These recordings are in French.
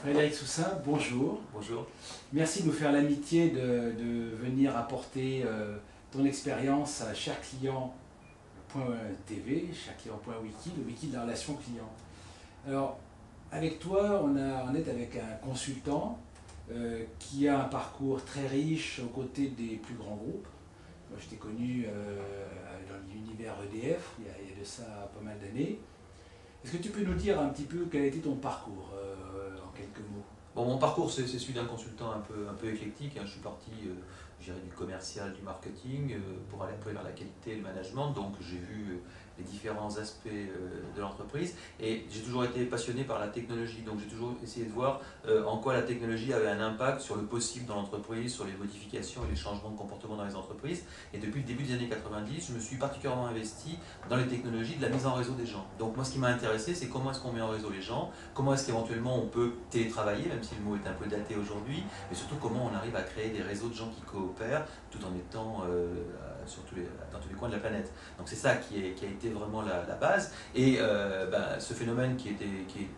Frédéric Soussin, bonjour. Bonjour. Merci de nous faire l'amitié de venir apporter ton expérience à cherclient.tv, cherclient.wiki, le wiki de la relation client. Alors, avec toi, on est avec un consultant qui a un parcours très riche aux côtés des plus grands groupes. Moi, je t'ai connu dans l'univers EDF, il y a de ça pas mal d'années. Est-ce que tu peux nous dire un petit peu quel a été ton parcours en quelques mots? Bon, mon parcours, c'est celui d'un consultant un peu éclectique. Je suis parti je dirais, du commercial, du marketing, pour aller un peu vers la qualité et le management. Donc j'ai vu les différents aspects de l'entreprise. Et j'ai toujours été passionné par la technologie. Donc j'ai toujours essayé de voir en quoi la technologie avait un impact sur le possible dans l'entreprise, sur les modifications et les changements de comportement dans les entreprises. Et depuis le début des années 90, je me suis particulièrement investi dans les technologies de la mise en réseau des gens. Donc moi, ce qui m'a intéressé, c'est comment est-ce qu'on met en réseau les gens, comment est-ce qu'éventuellement on peut télétravailler, même si le mot est un peu daté aujourd'hui, mais surtout comment on arrive à créer des réseaux de gens qui coopèrent tout en étant dans tous les coins de la planète. Donc c'est ça qui a été vraiment la base. Et ce phénomène qui était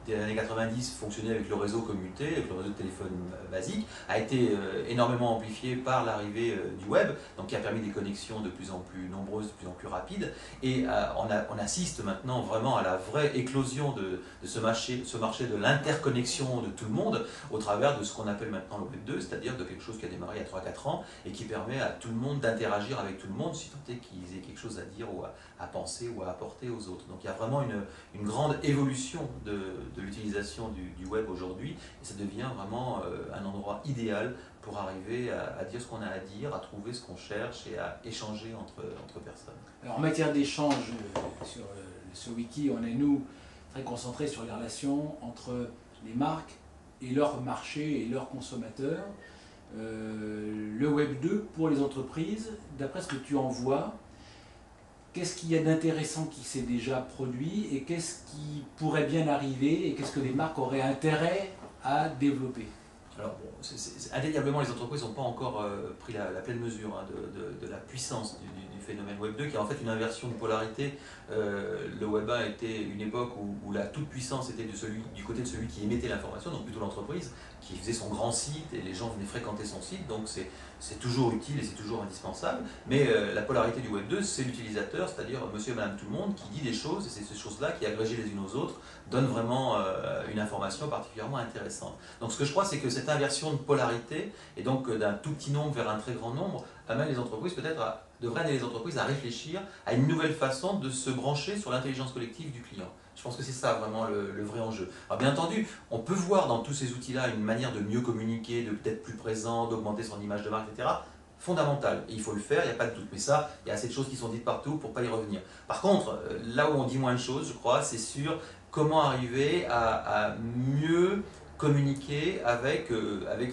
des années 90 fonctionnait avec le réseau commuté, avec le réseau de téléphone basique, a été énormément amplifié par l'arrivée du web, donc qui a permis des connexions de plus en plus nombreuses, de plus en plus rapides. Et on assiste maintenant vraiment à la vraie éclosion de ce marché de l'interconnexion de tout le monde au travers de ce qu'on appelle maintenant le Web 2, c'est-à-dire de quelque chose qui a démarré il y a 3-4 ans et qui permet à tout le monde d'interagir avec tout le monde, si tant est qu'ils aient quelque chose à dire ou à penser ou à apporter aux autres. Donc il y a vraiment une grande évolution de l'utilisation du web aujourd'hui, et ça devient vraiment un endroit idéal pour arriver à dire ce qu'on a à dire, à trouver ce qu'on cherche et à échanger entre personnes. Alors en matière d'échange sur ce wiki, on est nous très concentrés sur les relations entre les marques et leur marché et leurs consommateurs. Le Web 2 pour les entreprises, d'après ce que tu en vois, qu'est-ce qu'il y a d'intéressant qui s'est déjà produit et qu'est-ce qui pourrait bien arriver et qu'est-ce que les marques auraient intérêt à développer? Alors, bon, indéniablement, les entreprises n'ont pas encore pris la pleine mesure de la puissance du phénomène Web 2, qui est en fait une inversion de polarité. Le Web 1 était une époque où la toute-puissance était du côté de celui qui émettait l'information, donc plutôt l'entreprise, qui faisait son grand site et les gens venaient fréquenter son site, donc c'est toujours utile et c'est toujours indispensable. Mais la polarité du Web 2, c'est l'utilisateur, c'est-à-dire monsieur et madame tout le monde, qui dit des choses, et c'est ces choses-là qui, agrégées les unes aux autres, donnent vraiment une information particulièrement intéressante. Donc ce que je crois, c'est que cette inversion de polarité, et donc d'un tout petit nombre vers un très grand nombre, amène les entreprises devrait amener les entreprises à réfléchir à une nouvelle façon de se brancher sur l'intelligence collective du client. Je pense que c'est ça vraiment le vrai enjeu. Alors bien entendu, on peut voir dans tous ces outils-là une manière de mieux communiquer, de peut-être plus présent, d'augmenter son image de marque, etc. Fondamental. Et il faut le faire, il n'y a pas de doute. Mais ça, il y a assez de choses qui sont dites partout pour ne pas y revenir. Par contre, là où on dit moins de choses, je crois, c'est sur comment arriver à mieux communiquer avec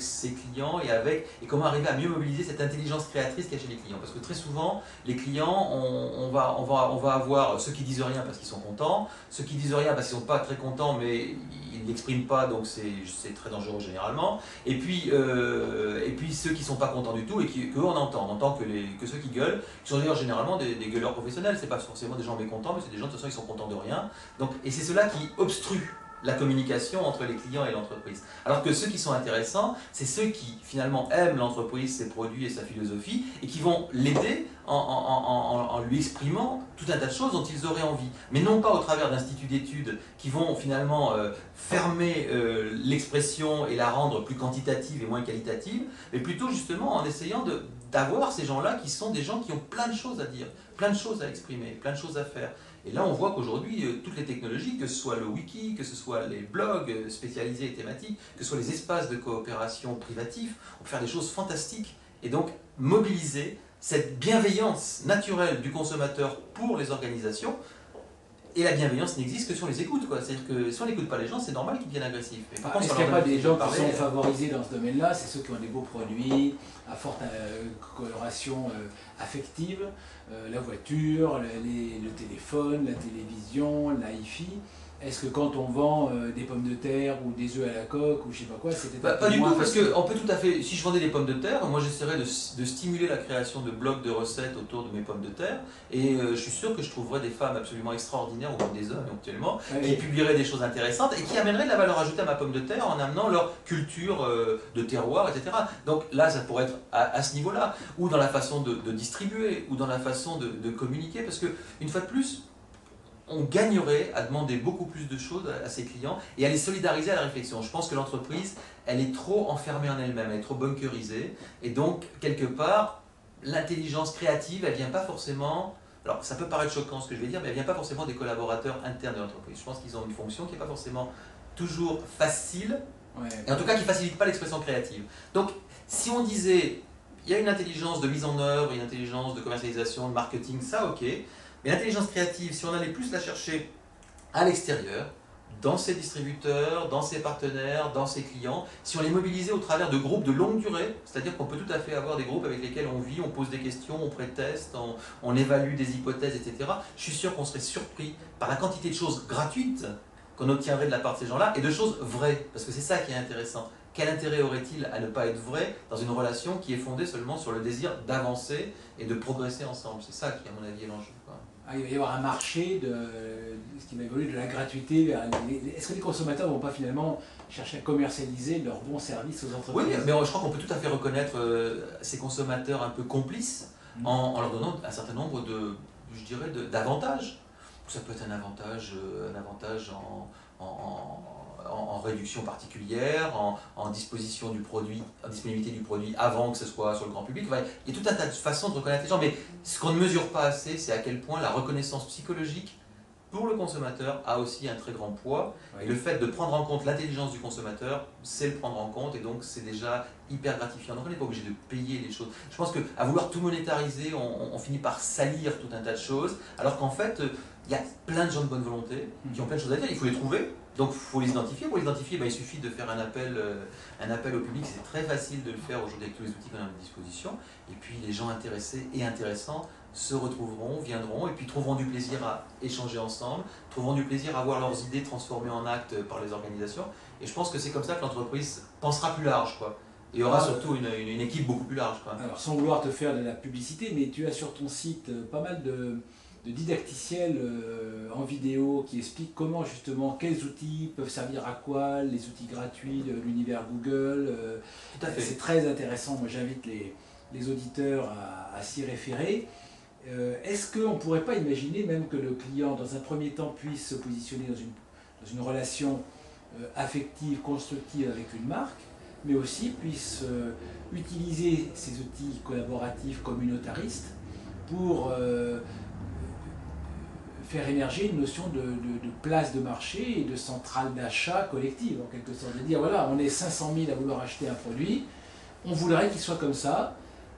ses clients et comment arriver à mieux mobiliser cette intelligence créatrice qu'il y a chez les clients. Parce que très souvent, les clients, on va avoir ceux qui disent rien parce qu'ils sont contents, ceux qui disent rien parce qu'ils ne sont pas très contents mais ils ne l'expriment pas, donc c'est très dangereux généralement. Et puis ceux qui ne sont pas contents du tout et qu'eux on entend que ceux qui gueulent, qui sont d'ailleurs généralement des gueuleurs professionnels, c'est pas forcément des gens mécontents, mais c'est des gens de toute façon qui sont contents de rien. Donc, et c'est ceux-là qui obstruent la communication entre les clients et l'entreprise. Alors que ceux qui sont intéressants, c'est ceux qui finalement aiment l'entreprise, ses produits et sa philosophie, et qui vont l'aider en lui exprimant tout un tas de choses dont ils auraient envie. Mais non pas au travers d'instituts d'études qui vont finalement fermer l'expression et la rendre plus quantitative et moins qualitative, mais plutôt justement en essayant d'avoir ces gens-là qui sont des gens qui ont plein de choses à dire, plein de choses à exprimer, plein de choses à faire. Et là, on voit qu'aujourd'hui, toutes les technologies, que ce soit le wiki, que ce soit les blogs spécialisés et thématiques, que ce soit les espaces de coopération privatifs, on peut faire des choses fantastiques. Et donc, mobiliser cette bienveillance naturelle du consommateur pour les organisations. Et la bienveillance n'existe que si on les écoute. C'est-à-dire que si on n'écoute pas les gens, c'est normal qu'ils deviennent agressifs. Est-ce qu'il n'y a pas des gens qui sont favorisés dans ce domaine-là? C'est ceux qui ont des beaux produits, à forte coloration affective, la voiture, le téléphone, la télévision, la hi-fi. est-ce que quand on vend des pommes de terre ou des œufs à la coque ou je sais pas quoi, c'était Pas du tout, parce qu'on peut tout à fait, si je vendais des pommes de terre, moi j'essaierais de stimuler la création de blogs de recettes autour de mes pommes de terre, et je suis sûr que je trouverais des femmes absolument extraordinaires, ou même des hommes actuellement, qui publieraient des choses intéressantes et qui amèneraient de la valeur ajoutée à ma pomme de terre en amenant leur culture de terroir, etc. Donc là, ça pourrait être à ce niveau-là, ou dans la façon de distribuer, ou dans la façon de communiquer, parce que, une fois de plus, on gagnerait à demander beaucoup plus de choses à ses clients et à les solidariser à la réflexion. Je pense que l'entreprise, elle est trop enfermée en elle-même, elle est trop bunkerisée. Et donc, quelque part, l'intelligence créative, elle ne vient pas forcément... Alors, ça peut paraître choquant ce que je vais dire, mais elle ne vient pas forcément des collaborateurs internes de l'entreprise. Je pense qu'ils ont une fonction qui n'est pas forcément toujours facile, et en tout cas qui ne facilite pas l'expression créative. Donc, si on disait, il y a une intelligence de mise en œuvre, une intelligence de commercialisation, de marketing, ça ok. Mais l'intelligence créative, si on allait plus la chercher à l'extérieur, dans ses distributeurs, dans ses partenaires, dans ses clients, si on les mobilisait au travers de groupes de longue durée, c'est-à-dire qu'on peut tout à fait avoir des groupes avec lesquels on vit, on pose des questions, on pré-teste, on évalue des hypothèses, etc. Je suis sûr qu'on serait surpris par la quantité de choses gratuites qu'on obtiendrait de la part de ces gens-là et de choses vraies, parce que c'est ça qui est intéressant. Quel intérêt aurait-il à ne pas être vrai dans une relation qui est fondée seulement sur le désir d'avancer et de progresser ensemble? C'est ça qui, à mon avis, est l'enjeu. Il va y avoir un marché de ce qui va évoluer de la gratuité vers... Est-ce que les consommateurs ne vont pas finalement chercher à commercialiser leurs bons services aux entreprises? Oui, mais je crois qu'on peut tout à fait reconnaître ces consommateurs un peu complices en leur donnant un certain nombre de, je dirais, d'avantages. Ça peut être un avantage en réduction particulière, en disposition du produit, en disponibilité du produit avant que ce soit sur le grand public. Enfin, il y a tout un tas de façons de reconnaître les gens, mais ce qu'on ne mesure pas assez, c'est à quel point la reconnaissance psychologique pour le consommateur a aussi un très grand poids. Oui. Et le fait de prendre en compte l'intelligence du consommateur, c'est le prendre en compte, et donc c'est déjà hyper gratifiant. Donc on n'est pas obligé de payer les choses. Je pense qu'à vouloir tout monétariser, on finit par salir tout un tas de choses, alors qu'en fait, il y a plein de gens de bonne volonté qui ont plein de choses à dire, il faut les trouver. Donc il faut les identifier. Pour les identifier, il suffit de faire un appel au public. C'est très facile de le faire aujourd'hui avec tous les outils qu'on a à disposition. Et puis les gens intéressés et intéressants se retrouveront, viendront et puis trouveront du plaisir à échanger ensemble, trouveront du plaisir à voir leurs idées transformées en actes par les organisations. Et je pense que c'est comme ça que l'entreprise pensera plus large, quoi. Et aura surtout une équipe beaucoup plus large, quoi. Alors sans vouloir te faire de la publicité, mais tu as sur ton site pas mal de didacticiels en vidéo qui expliquent comment justement, quels outils peuvent servir à quoi, les outils gratuits de l'univers Google. Tout à fait. C'est très intéressant, moi j'invite les auditeurs à s'y référer. Est-ce qu'on ne pourrait pas imaginer même que le client, dans un premier temps, puisse se positionner dans une relation affective, constructive avec une marque, mais aussi puisse utiliser ces outils collaboratifs communautaristes pour faire émerger une notion de place de marché et de centrale d'achat collective, en quelque sorte. De dire, voilà, on est 500 000 à vouloir acheter un produit, on voudrait qu'il soit comme ça,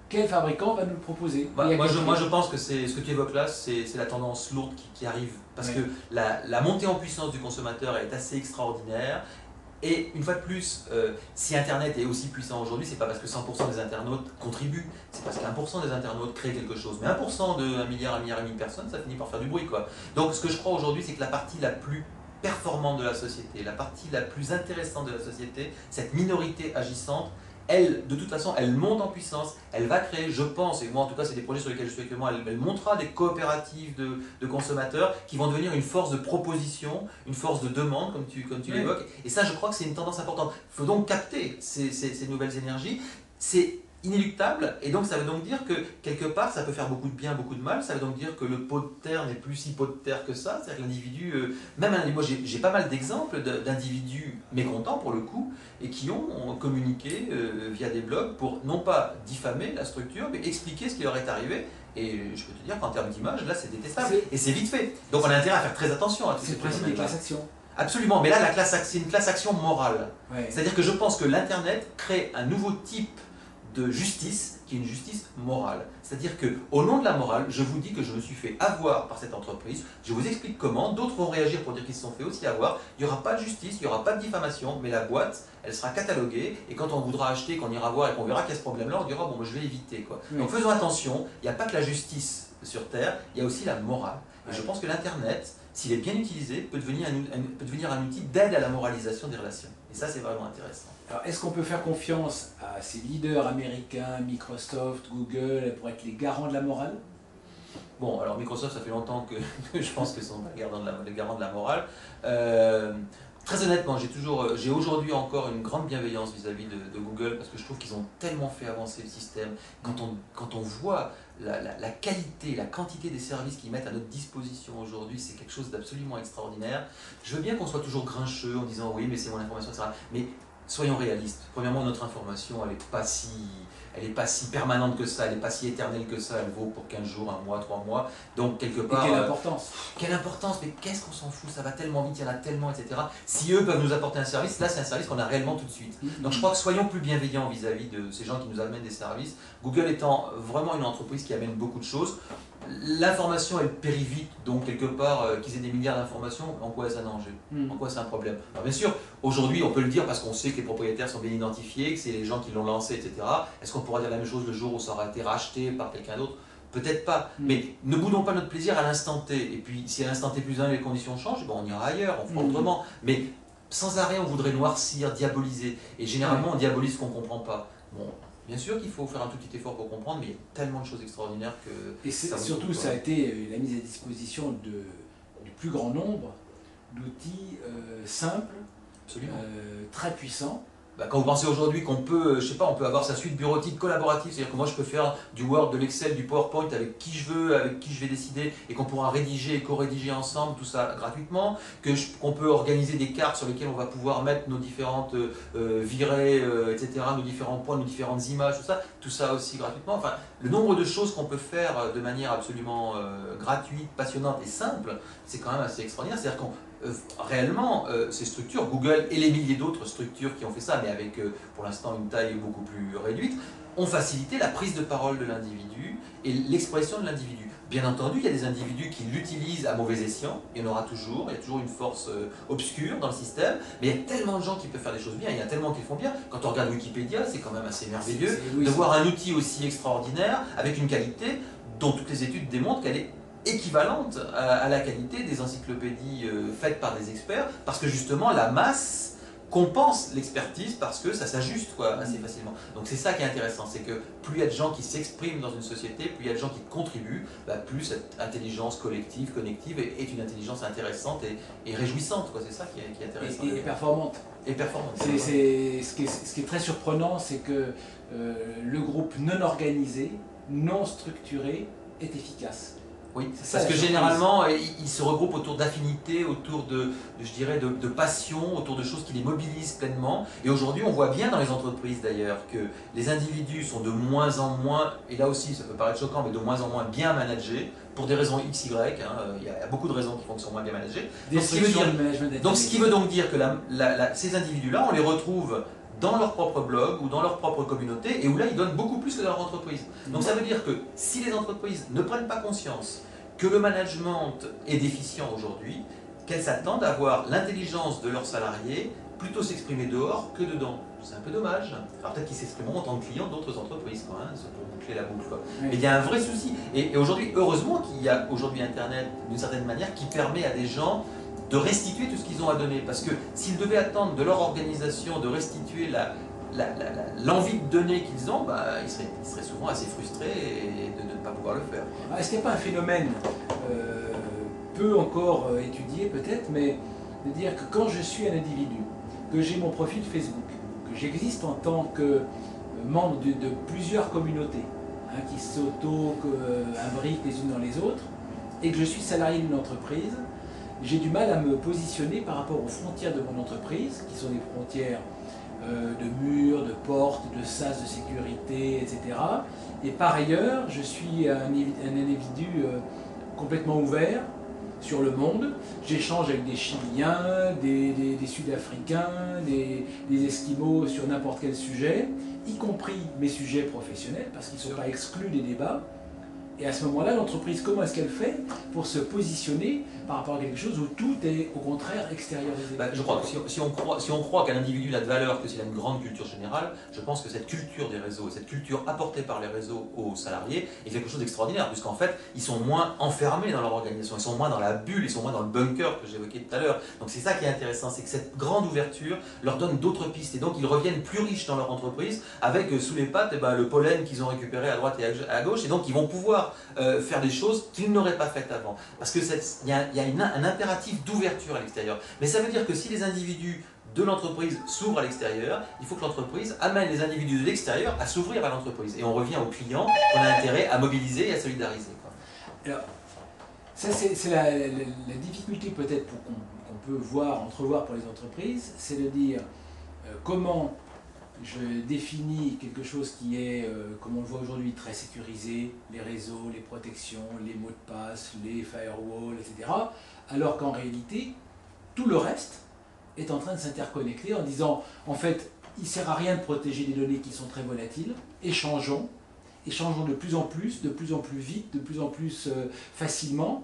quel fabricant va nous le proposer? Moi je pense que ce que tu évoques là, c'est la tendance lourde qui arrive, parce que la montée en puissance du consommateur est assez extraordinaire. Et une fois de plus, si Internet est aussi puissant aujourd'hui, c'est pas parce que 100% des internautes contribuent, c'est parce qu'1% des internautes créent quelque chose. Mais 1% de 1 milliard, 1,5 milliard de personnes, ça finit par faire du bruit, quoi. Donc ce que je crois aujourd'hui, c'est que la partie la plus performante de la société, la partie la plus intéressante de la société, cette minorité agissante, elle, de toute façon, elle monte en puissance, elle va créer, je pense, et moi en tout cas c'est des projets sur lesquels je suis actuellement, elle montera des coopératives de consommateurs qui vont devenir une force de proposition, une force de demande, comme tu l'évoques, et ça je crois que c'est une tendance importante. Il faut donc capter ces nouvelles énergies, c'est inéluctable, et donc ça veut donc dire que quelque part ça peut faire beaucoup de bien, beaucoup de mal. Ça veut donc dire que le pot de terre n'est plus si pot de terre que ça, c'est-à-dire que l'individu, moi j'ai pas mal d'exemples d'individus mécontents pour le coup, et qui ont communiqué via des blogs pour non pas diffamer la structure, mais expliquer ce qui leur est arrivé. Et je peux te dire qu'en termes d'image, là c'est détestable, et c'est vite fait. Donc on a intérêt à faire très attention à tout ce C'est le principe des classes actions. Absolument, mais là c'est une classe action morale. Ouais. C'est-à-dire que je pense que l'Internet crée un nouveau type de justice, qui est une justice morale. C'est-à-dire qu'au nom de la morale, je vous dis que je me suis fait avoir par cette entreprise, je vous explique comment, d'autres vont réagir pour dire qu'ils se sont fait aussi avoir, il n'y aura pas de justice, il n'y aura pas de diffamation, mais la boîte, elle sera cataloguée, et quand on voudra acheter, qu'on ira voir et qu'on verra qu'il y a ce problème-là, on dira, bon, moi, je vais éviter, quoi. Oui. Donc faisons attention, il n'y a pas que la justice sur Terre, il y a aussi la morale. Et je pense que l'Internet s'il est bien utilisé, peut devenir un outil d'aide à la moralisation des relations. Et ça, c'est vraiment intéressant. Alors, est-ce qu'on peut faire confiance à ces leaders américains, Microsoft, Google, pour être les garants de la morale? Bon, alors Microsoft, ça fait longtemps que je pense qu'ils sont les garants de la morale. Très honnêtement, j'ai aujourd'hui encore une grande bienveillance vis-à-vis de Google parce que je trouve qu'ils ont tellement fait avancer le système. Quand on voit la qualité, la quantité des services qu'ils mettent à notre disposition aujourd'hui, c'est quelque chose d'absolument extraordinaire. Je veux bien qu'on soit toujours grincheux en disant oui, mais c'est mon information, etc. Mais soyons réalistes. Premièrement, notre information, elle n'est pas si permanente que ça, elle n'est pas si éternelle que ça, elle vaut pour 15 jours, 1 mois, 3 mois. Donc, quelque part. Et quelle importance? Quelle importance, mais qu'est-ce qu'on s'en fout, ça va tellement vite, il y en a tellement, etc. Si eux peuvent nous apporter un service, là, c'est un service qu'on a réellement tout de suite. Donc, je crois que soyons plus bienveillants vis-à-vis de ces gens qui nous amènent des services. Google étant vraiment une entreprise qui amène beaucoup de choses. L'information, elle périt vite, donc quelque part, qu'ils aient des milliards d'informations, en quoi est-ce un danger? En quoi c'est un problème? Alors bien sûr, aujourd'hui, on peut le dire parce qu'on sait que les propriétaires sont bien identifiés, que c'est les gens qui l'ont lancé, etc. Est-ce qu'on pourra dire la même chose le jour où ça aura été racheté par quelqu'un d'autre? Peut-être pas, mais ne boudons pas notre plaisir à l'instant T. Et puis, si à l'instant T plus 1, les conditions changent, on ira ailleurs, on fera autrement. Mais sans arrêt, on voudrait noircir, diaboliser. Et généralement, on diabolise ce qu'on ne comprend pas. Bon. Bien sûr qu'il faut faire un tout petit effort pour comprendre, mais il y a tellement de choses extraordinaires que... Et surtout, ça a été la mise à disposition du plus grand nombre d'outils simples, très puissants. Quand vous pensez aujourd'hui qu'on peut, je sais pas, on peut avoir sa suite bureautique collaborative, c'est-à-dire que moi je peux faire du Word, de l'Excel, du PowerPoint avec qui je veux, avec qui je vais décider, et qu'on pourra rédiger et co-rédiger ensemble, tout ça gratuitement, qu'on peut organiser des cartes sur lesquelles on va pouvoir mettre nos différentes virées, etc., nos différents points, nos différentes images, tout ça aussi gratuitement. Enfin, le nombre de choses qu'on peut faire de manière absolument gratuite, passionnante et simple, c'est quand même assez extraordinaire. C'est-à-dire qu'on réellement, ces structures, Google et les milliers d'autres structures qui ont fait ça, mais avec pour l'instant une taille beaucoup plus réduite, ont facilité la prise de parole de l'individu et l'expression de l'individu. Bien entendu, il y a des individus qui l'utilisent à mauvais escient, il y en aura toujours, il y a toujours une force obscure dans le système, mais il y a tellement de gens qui peuvent faire des choses bien, il y a tellement qui le font bien. Quand on regarde Wikipédia, c'est quand même assez merveilleux de voir un outil aussi extraordinaire, avec une qualité dont toutes les études démontrent qu'elle est équivalente à la qualité des encyclopédies faites par des experts, parce que justement la masse compense l'expertise parce que ça s'ajuste assez facilement. Donc c'est ça qui est intéressant, c'est que plus il y a de gens qui s'expriment dans une société, plus il y a de gens qui contribuent, plus cette intelligence collective, connective est une intelligence intéressante et réjouissante. C'est ça qui est intéressant. Et performante. Et performante. Ce qui est très surprenant, c'est que le groupe non organisé, non structuré, est efficace. Oui, parce que généralement, ils se regroupent autour d'affinités, autour je dirais, de passion, autour de choses qui les mobilisent pleinement. Et aujourd'hui, on voit bien dans les entreprises d'ailleurs que les individus sont de moins en moins, et là aussi ça peut paraître choquant, mais de moins en moins bien managés, pour des raisons XY, il y a beaucoup de raisons qui font qu'ils sont moins bien managés. Donc ce qui veut donc dire que ces individus-là, on les retrouve dans leur propre blog ou dans leur propre communauté, et où là ils donnent beaucoup plus que dans leur entreprise. Donc ça veut dire que si les entreprises ne prennent pas conscience que le management est déficient aujourd'hui, qu'elles s'attendent à voir l'intelligence de leurs salariés plutôt s'exprimer dehors que dedans. C'est un peu dommage. Alors peut-être qu'ils s'exprimeront en tant que clients d'autres entreprises, pour boucler la boucle. Oui. Mais il y a un vrai souci. Et aujourd'hui, heureusement qu'il y a aujourd'hui Internet, d'une certaine manière, qui permet à des gens de restituer tout ce qu'ils ont à donner. Parce que s'ils devaient attendre de leur organisation de restituer l'envie de donner qu'ils ont, ils seraient souvent assez frustrés de ne pas pouvoir le faire. Est-ce qu'il n'y a pas un phénomène peu encore étudié peut-être, mais de dire que quand je suis un individu, que j'ai mon profil Facebook, que j'existe en tant que membre de plusieurs communautés, qui s'auto-imbriquent les unes dans les autres, et que je suis salarié d'une entreprise, j'ai du mal à me positionner par rapport aux frontières de mon entreprise, qui sont des frontières de murs, de portes, de sas de sécurité, etc. Et par ailleurs, je suis un individu complètement ouvert sur le monde. J'échange avec des Chiliens, des Sud-Africains, des Esquimaux sur n'importe quel sujet, y compris mes sujets professionnels, parce qu'ils ne sont pas exclus des débats. Et à ce moment-là, l'entreprise, comment est-ce qu'elle fait pour se positionner par rapport à quelque chose où tout est au contraire extériorisé? Je crois que si on croit qu'un individu n'a de valeur que s'il a une grande culture générale, je pense que cette culture des réseaux, cette culture apportée par les réseaux aux salariés est quelque chose d'extraordinaire, puisqu'en fait, ils sont moins enfermés dans leur organisation, ils sont moins dans la bulle, ils sont moins dans le bunker que j'évoquais tout à l'heure. Donc c'est ça qui est intéressant, c'est que cette grande ouverture leur donne d'autres pistes, et donc ils reviennent plus riches dans leur entreprise, avec sous les pattes le pollen qu'ils ont récupéré à droite et à gauche, et donc ils vont pouvoir faire des choses qu'ils n'auraient pas faites avant. Parce qu'il y a un impératif d'ouverture à l'extérieur. Mais ça veut dire que si les individus de l'entreprise s'ouvrent à l'extérieur, il faut que l'entreprise amène les individus de l'extérieur à s'ouvrir à l'entreprise. Et on revient aux clients qu'on a intérêt à mobiliser et à solidariser. Alors, ça c'est la difficulté peut-être qu'on peut entrevoir pour les entreprises, c'est de dire comment je définis quelque chose qui est, comme on le voit aujourd'hui, très sécurisé, les réseaux, les protections, les mots de passe, les firewalls, etc. Alors qu'en réalité, tout le reste est en train de s'interconnecter en disant, en fait, il ne sert à rien de protéger des données qui sont très volatiles, échangeons de plus en plus vite, de plus en plus facilement,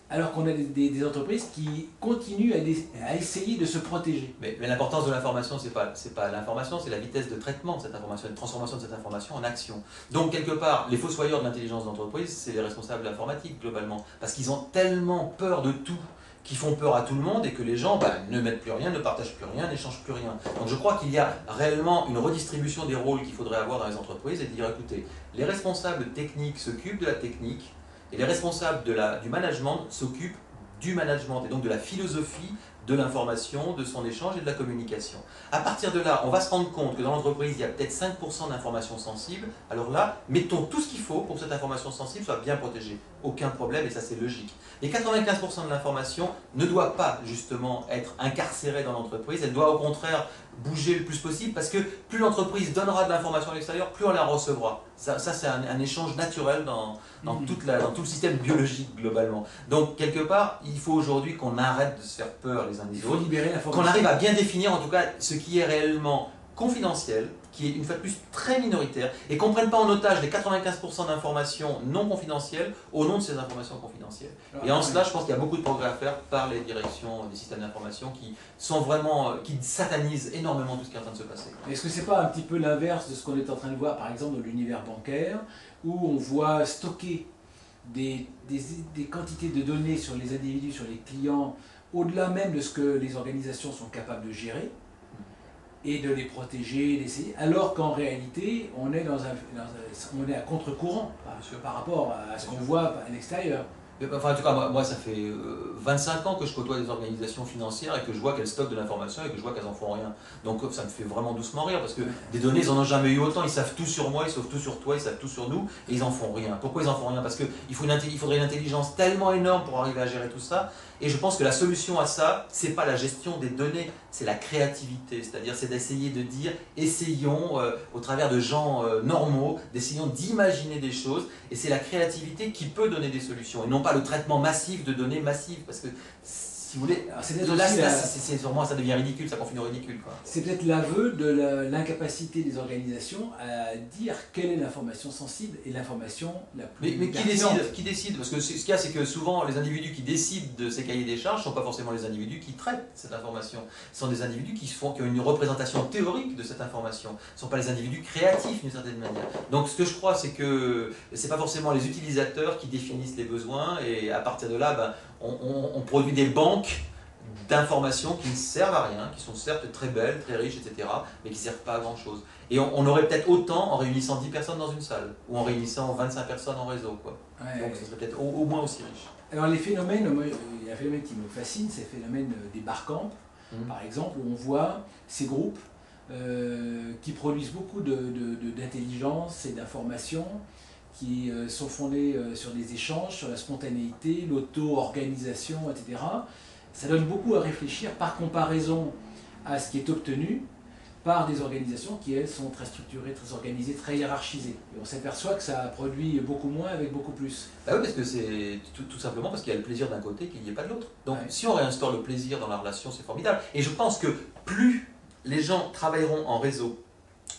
alors qu'on a des entreprises qui continuent à essayer de se protéger. Mais l'importance de l'information, c'est pas l'information, c'est la vitesse de traitement de cette information, de transformation de cette information en action. Donc, quelque part, les fossoyeurs de l'intelligence d'entreprise, c'est les responsables informatiques, globalement. Parce qu'ils ont tellement peur de tout, qui font peur à tout le monde, et que les gens ne mettent plus rien, ne partagent plus rien, n'échangent plus rien. Donc je crois qu'il y a réellement une redistribution des rôles qu'il faudrait avoir dans les entreprises, et de dire, écoutez, les responsables techniques s'occupent de la technique, et les responsables du management s'occupent du management, et donc de la philosophie de l'information, de son échange et de la communication. À partir de là, on va se rendre compte que dans l'entreprise, il y a peut-être 5% d'informations sensibles. Alors là, mettons tout ce qu'il faut pour que cette information sensible soit bien protégée. Aucun problème, et ça c'est logique. Et 95% de l'information ne doit pas justement être incarcérée dans l'entreprise, elle doit au contraire bouger le plus possible, parce que plus l'entreprise donnera de l'information à l'extérieur, plus on la recevra. Ça c'est un échange naturel dans tout le système biologique globalement. Donc quelque part, il faut aujourd'hui qu'on arrête de se faire peur les uns des autres, qu'on arrive à bien définir en tout cas ce qui est réellement confidentiel, qui est une fois de plus très minoritaire, et qu'on ne prenne pas en otage les 95% d'informations non confidentielles au nom de ces informations confidentielles. Et en cela, je pense qu'il y a beaucoup de progrès à faire par les directions des systèmes d'information qui satanisent énormément tout ce qui est en train de se passer. Est-ce que ce n'est pas un petit peu l'inverse de ce qu'on est en train de voir, par exemple, dans l'univers bancaire, où on voit stocker des quantités de données sur les individus, sur les clients, au-delà même de ce que les organisations sont capables de gérer, et de les protéger, d'essayer, alors qu'en réalité, on est à contre-courant par rapport à ce qu'on voit à l'extérieur. Enfin, en tout cas, moi, ça fait 25 ans que je côtoie des organisations financières et que je vois qu'elles stockent de l'information et que je vois qu'elles en font rien. Donc ça me fait vraiment doucement rire, parce que des données, ils n'en ont jamais eu autant. Ils savent tout sur moi, ils savent tout sur toi, ils savent tout sur nous, et ils en font rien. Pourquoi ils en font rien? Parce qu'il faudrait une intelligence tellement énorme pour arriver à gérer tout ça. Et je pense que la solution à ça, c'est pas la gestion des données, c'est la créativité. C'est-à-dire, c'est d'essayer de dire, essayons, au travers de gens normaux, d'essayons d'imaginer des choses. Et c'est la créativité qui peut donner des solutions, et non pas le traitement massif de données massives. Parce que, si vous voulez, sur moi, ça devient ridicule, ça confine au ridicule. C'est peut-être l'aveu de l'incapacité des organisations à dire quelle est l'information sensible et l'information la plus Mais qui décide? Parce que ce qu'il y a, c'est que souvent, les individus qui décident de ces cahiers des charges ne sont pas forcément les individus qui traitent cette information. Ce sont des individus qui ont une représentation théorique de cette information. Ce ne sont pas les individus créatifs d'une certaine manière. Donc ce que je crois, c'est que ce n'est pas forcément les utilisateurs qui définissent les besoins, et à partir de là, on produit des banques d'informations qui ne servent à rien, qui sont certes très belles, très riches, etc., mais qui ne servent pas à grand chose. Et on aurait peut-être autant en réunissant 10 personnes dans une salle, ou en réunissant 25 personnes en réseau. Donc ce serait peut-être au moins aussi riche. Alors les phénomènes, il y a un phénomène qui me fascine, c'est le phénomène des barcamps, par exemple, où on voit ces groupes qui produisent beaucoup d'intelligence et d'informations, qui sont fondés sur des échanges, sur la spontanéité, l'auto-organisation, etc. Ça donne beaucoup à réfléchir par comparaison à ce qui est obtenu par des organisations qui, elles, sont très structurées, très organisées, très hiérarchisées. Et on s'aperçoit que ça produit beaucoup moins avec beaucoup plus. Oui, parce que c'est tout simplement parce qu'il y a le plaisir d'un côté et qu'il n'y ait pas de l'autre. Donc si on réinstaure le plaisir dans la relation, c'est formidable. Et je pense que plus les gens travailleront en réseau,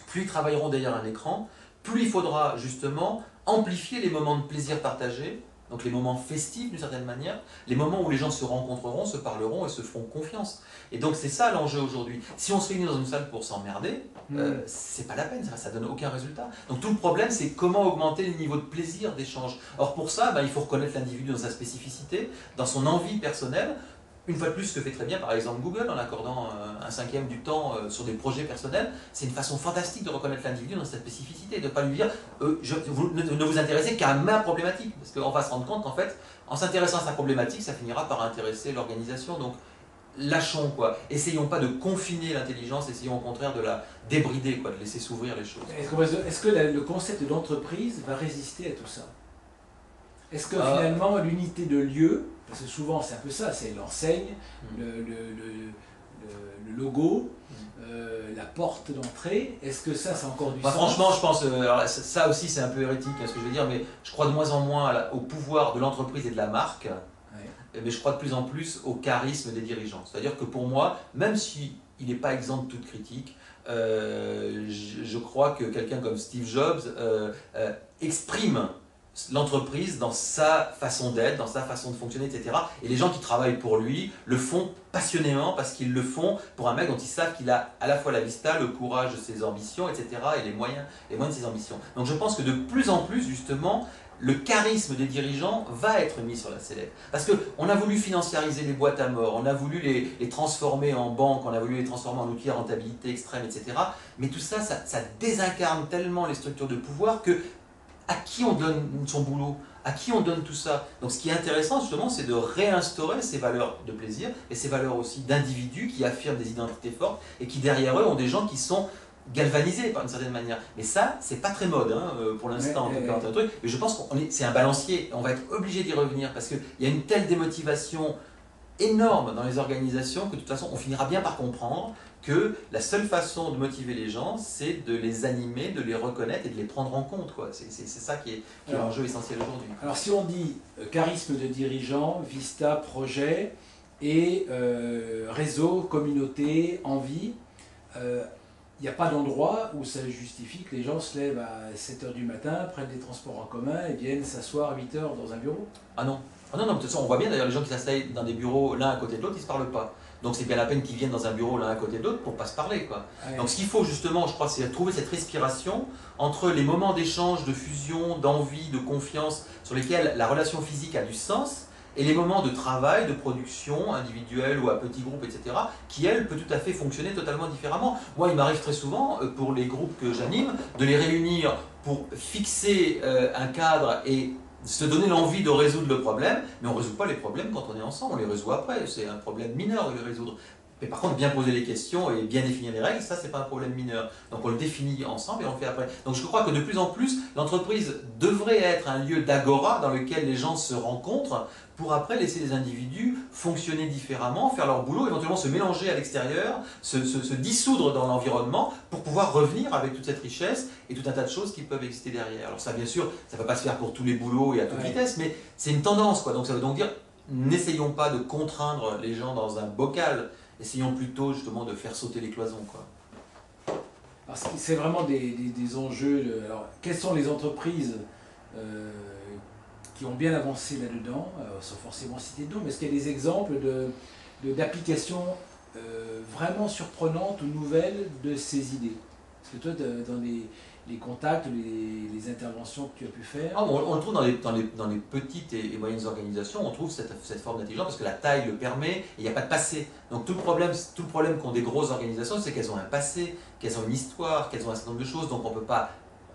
plus ils travailleront derrière un écran, plus il faudra justement amplifier les moments de plaisir partagés, donc les moments festifs d'une certaine manière, les moments où les gens se rencontreront, se parleront et se feront confiance. Et donc c'est ça l'enjeu aujourd'hui. Si on se réunit dans une salle pour s'emmerder, c'est pas la peine, ça donne aucun résultat. Donc tout le problème, c'est comment augmenter le niveau de plaisir d'échange. Or pour ça, il faut reconnaître l'individu dans sa spécificité, dans son envie personnelle. Une fois de plus, ce que fait très bien par exemple Google en accordant un cinquième du temps sur des projets personnels, c'est une façon fantastique de reconnaître l'individu dans sa spécificité, de ne pas lui dire vous ne vous intéressez qu'à ma problématique, parce qu'on va se rendre compte qu'en fait, en s'intéressant à sa problématique, ça finira par intéresser l'organisation. Donc lâchons quoi, essayons pas de confiner l'intelligence, essayons au contraire de la débrider, quoi, de laisser s'ouvrir les choses. Est-ce que le concept d'entreprise va résister à tout ça? Est-ce que finalement l'unité de lieu, parce que souvent c'est un peu ça, c'est l'enseigne, le logo, la porte d'entrée, est-ce que ça c'est encore du sens? Franchement je pense, alors ça aussi c'est un peu hérétique ce que je veux dire, mais je crois de moins en moins au pouvoir de l'entreprise et de la marque, mais je crois de plus en plus au charisme des dirigeants. C'est-à-dire que pour moi, même s'il n'est pas exempt de toute critique, je crois que quelqu'un comme Steve Jobs exprime l'entreprise dans sa façon d'être, dans sa façon de fonctionner, etc. Et les gens qui travaillent pour lui le font passionnément parce qu'ils le font pour un mec dont ils savent qu'il a à la fois la vista, le courage de ses ambitions, etc. et les moyens de ses ambitions. Donc je pense que de plus en plus, justement, le charisme des dirigeants va être mis sur la sellette. Parce qu'on a voulu financiariser les boîtes à mort, on a voulu les transformer en banque, on a voulu les transformer en outils à rentabilité extrême, etc. Mais tout ça, ça désincarne tellement les structures de pouvoir que à qui on donne son boulot? À qui on donne tout ça? Donc ce qui est intéressant justement, c'est de réinstaurer ces valeurs de plaisir et ces valeurs aussi d'individus qui affirment des identités fortes et qui derrière eux ont des gens qui sont galvanisés par une certaine manière. Mais ça, c'est pas très mode pour l'instant, un truc. Mais je pense que c'est un balancier, on va être obligé d'y revenir parce qu'il y a une telle démotivation énorme dans les organisations que de toute façon on finira bien par comprendre que la seule façon de motiver les gens, c'est de les animer, de les reconnaître et de les prendre en compte. C'est ça qui est l'enjeu essentiel aujourd'hui. Alors si on dit charisme de dirigeant, vista, projet et réseau, communauté, envie, il n'y a pas d'endroit où ça justifie que les gens se lèvent à 7h du matin, prennent des transports en commun et viennent s'asseoir à 8h dans un bureau. Ah non. Non, de toute façon, on voit bien d'ailleurs les gens qui s'asseyent dans des bureaux l'un à côté de l'autre, ils ne se parlent pas. Donc c'est bien la peine qu'ils viennent dans un bureau l'un à côté de l'autre pour ne pas se parler, quoi. Ouais. Donc ce qu'il faut justement, je crois, c'est trouver cette respiration entre les moments d'échange, de fusion, d'envie, de confiance, sur lesquels la relation physique a du sens, et les moments de travail, de production, individuelle ou à petits groupes, etc., qui, elle, peut tout à fait fonctionner totalement différemment. Moi, il m'arrive très souvent, pour les groupes que j'anime, de les réunir pour fixer un cadre et se donner l'envie de résoudre le problème, mais on ne résout pas les problèmes quand on est ensemble, on les résout après, c'est un problème mineur de les résoudre. Mais par contre, bien poser les questions et bien définir les règles, ça, c'est pas un problème mineur. Donc on le définit ensemble et on le fait après. Donc je crois que de plus en plus, l'entreprise devrait être un lieu d'agora dans lequel les gens se rencontrent pour après laisser les individus fonctionner différemment, faire leur boulot, éventuellement se mélanger à l'extérieur, se dissoudre dans l'environnement pour pouvoir revenir avec toute cette richesse et tout un tas de choses qui peuvent exister derrière. Alors ça, bien sûr, ça ne va pas se faire pour tous les boulots et à toute vitesse, mais c'est une tendance, quoi. Donc ça veut donc dire, n'essayons pas de contraindre les gens dans un bocal, essayons plutôt justement de faire sauter les cloisons, quoi. C'est vraiment des enjeux. Alors, quelles sont les entreprises qui ont bien avancé là-dedans, sans forcément citer de nom, mais est-ce qu'il y a des exemples d'applications vraiment surprenantes ou nouvelles de ces idées? Parce que toi, dans les contacts, les interventions que tu as pu faire... On le trouve dans les petites et moyennes organisations, on trouve cette forme d'intelligence parce que la taille le permet et il n'y a pas de passé. Donc tout le problème qu'ont des grosses organisations, c'est qu'elles ont un passé, qu'elles ont une histoire, qu'elles ont un certain nombre de choses, donc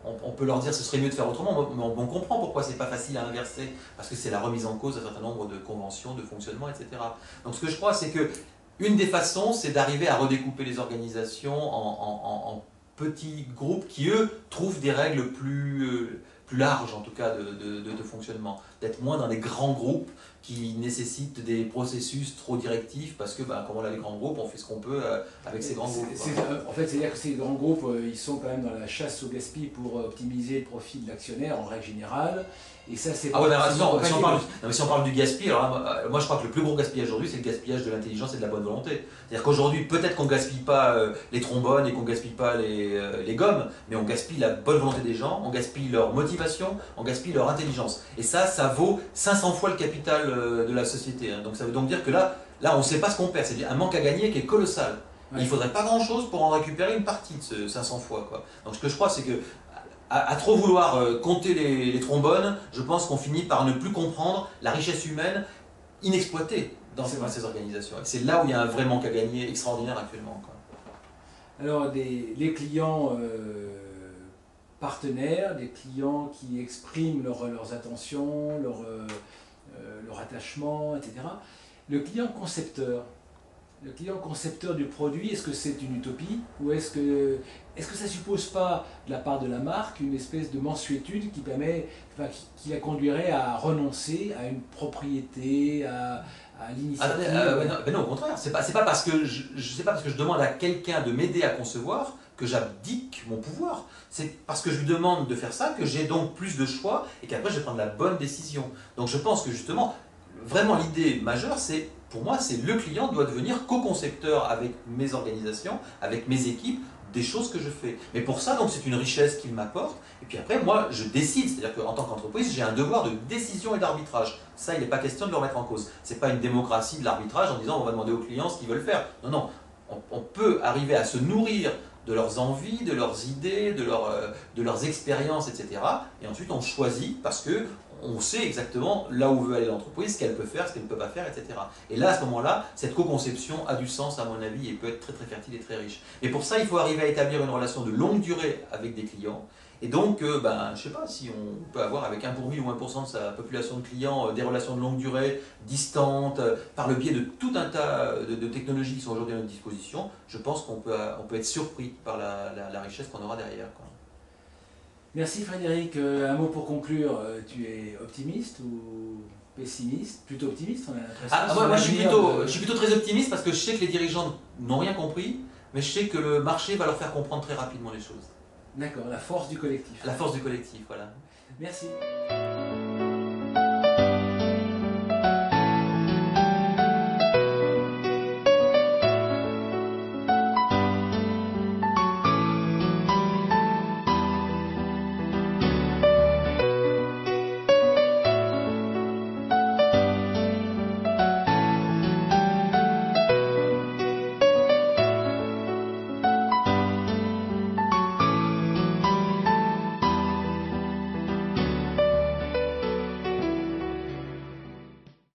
on peut leur dire que ce serait mieux de faire autrement, mais on comprend pourquoi c'est pas facile à inverser, parce que c'est la remise en cause d'un certain nombre de conventions, de fonctionnement, etc. Donc ce que je crois, c'est que une des façons, c'est d'arriver à redécouper les organisations en petits groupes qui, eux, trouvent des règles plus larges, en tout cas, de fonctionnement. D'être moins dans les grands groupes qui nécessitent des processus trop directifs parce que, comme on a les grands groupes, on fait ce qu'on peut avec ces grands groupes. En fait, c'est-à-dire que ces grands groupes, ils sont quand même dans la chasse au gaspillage pour optimiser le profit de l'actionnaire en règle générale. Et ça, c'est ah ouais, si on parle du gaspillage, alors là, moi je crois que le plus gros gaspillage aujourd'hui, c'est le gaspillage de l'intelligence et de la bonne volonté. C'est-à-dire qu'aujourd'hui, peut-être qu'on ne gaspille pas les trombones et qu'on ne gaspille pas les gommes, mais on gaspille la bonne volonté des gens, on gaspille leur motivation, on gaspille leur intelligence. Et ça vaut 500 fois le capital de la société. Hein. Donc ça veut donc dire que là on ne sait pas ce qu'on perd. C'est un manque à gagner qui est colossal. Ouais. Il ne faudrait pas grand-chose pour en récupérer une partie de ce 500 fois. Quoi. Donc ce que je crois, c'est que à trop vouloir compter les trombones, je pense qu'on finit par ne plus comprendre la richesse humaine inexploitée dans ces organisations. Et c'est là où il y a un vrai manque à gagner extraordinaire actuellement. Quoi. Alors, les clients partenaires, des clients qui expriment leurs intentions, leur attachement, etc. Le client concepteur du produit, est-ce que c'est une utopie ou est-ce que ça ne suppose pas de la part de la marque une espèce de mansuétude qui la conduirait à renoncer à une propriété, à l'initiative? Non, au contraire, c'est pas parce que je demande à quelqu'un de m'aider à concevoir que j'abdique mon pouvoir. C'est parce que je lui demande de faire ça que j'ai donc plus de choix et qu'après je vais prendre la bonne décision. Donc je pense que justement, vraiment l'idée majeure, pour moi, c'est le client doit devenir co-concepteur avec mes organisations, avec mes équipes, des choses que je fais. Mais pour ça, donc, c'est une richesse qu'il m'apporte. Et puis après, moi, je décide. C'est-à-dire qu'en tant qu'entreprise, j'ai un devoir de décision et d'arbitrage. Ça, il n'est pas question de le remettre en cause. Ce n'est pas une démocratie de l'arbitrage en disant on va demander aux clients ce qu'ils veulent faire. Non, non. On peut arriver à se nourrir de leurs envies, de leurs idées, de leurs expériences, etc. Et ensuite, on choisit parce que on sait exactement là où veut aller l'entreprise, ce qu'elle peut faire, ce qu'elle ne peut pas faire, etc. Et là, à ce moment-là, cette co-conception a du sens, à mon avis, et peut être très très fertile et très riche. Et pour ça, il faut arriver à établir une relation de longue durée avec des clients. Et donc, je ne sais pas si on peut avoir avec 1 pour 1000 ou 1% de sa population de clients des relations de longue durée, distantes, par le biais de tout un tas de technologies qui sont aujourd'hui à notre disposition. Je pense qu'on peut être surpris par la richesse qu'on aura derrière. Quoi. Merci Frédéric. Un mot pour conclure. Tu es optimiste ou pessimiste? Plutôt optimiste, on a l'impression. Moi je suis plutôt très optimiste parce que je sais que les dirigeants n'ont rien compris, mais je sais que le marché va leur faire comprendre très rapidement les choses. D'accord, la force du collectif. La force du collectif, voilà. Merci.